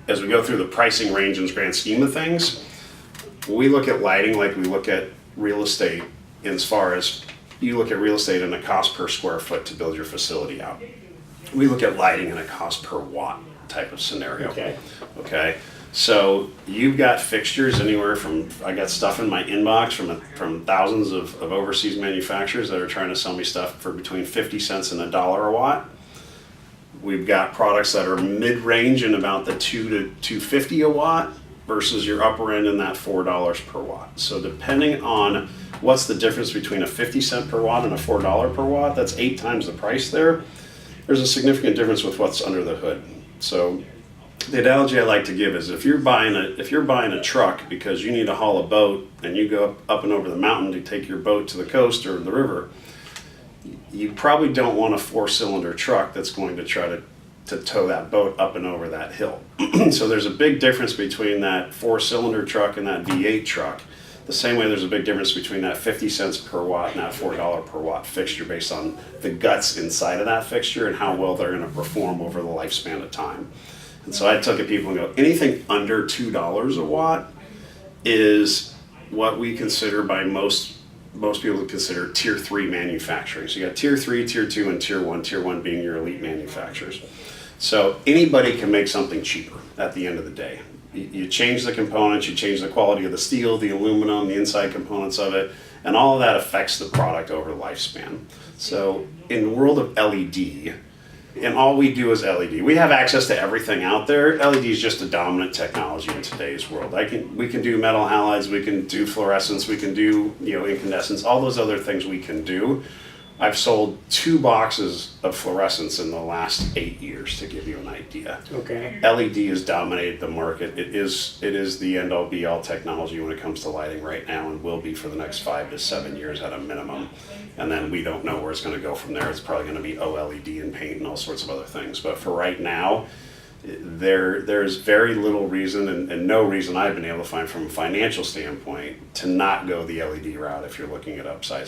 as we go through the pricing range and grand scheme of things, we look at lighting like we look at real estate, as far as you look at real estate and a cost per square foot to build your facility out. We look at lighting in a cost per watt type of scenario. Okay. So you've got fixtures anywhere from, I got stuff in my inbox from thousands of overseas manufacturers that are trying to sell me stuff for between 50 cents and $1 a watt. We've got products that are mid-range in about the $2 to $2.50 a watt versus your upper end in that $4 per watt. So depending on what's the difference between a 50 cent per watt and a $4 per watt, that's 8 times the price there. There's a significant difference with what's under the hood. So the analogy I like to give is if you're buying a truck because you need to haul a boat and you go up and over the mountain to take your boat to the coast or the river, you probably don't want a 4-cylinder truck that's going to try to tow that boat up and over that hill. So there's a big difference between that 4-cylinder truck and that V8 truck. The same way there's a big difference between that 50 cents per watt and that $4 per watt fixture based on the guts inside of that fixture and how well they're going to perform over the lifespan of time. And so I took at people and go, anything under $2 a watt is what we consider by most people consider tier 3 manufacturing. So you got tier 3, tier 2, and tier 1 being your elite manufacturers. So anybody can make something cheaper at the end of the day. You change the components, you change the quality of the steel, the aluminum, the inside components of it, and all of that affects the product over the lifespan. So in the world of LED, and all we do is LED. We have access to everything out there. LED is just a dominant technology in today's world. We can do metal halides, we can do fluorescence, we can do incandescence, all those other things we can do. I've sold 2 boxes of fluorescence in the last 8 years, to give you an idea. Okay. LED has dominated the market. It is the end all be all technology when it comes to lighting right now, and will be for the next 5 to 7 years at a minimum. And then we don't know where it's going to go from there. It's probably going to be OLED and paint and all sorts of other things. But for right now, there's very little reason and no reason I've been able to find from a financial standpoint to not go the LED route if you're looking at upsize.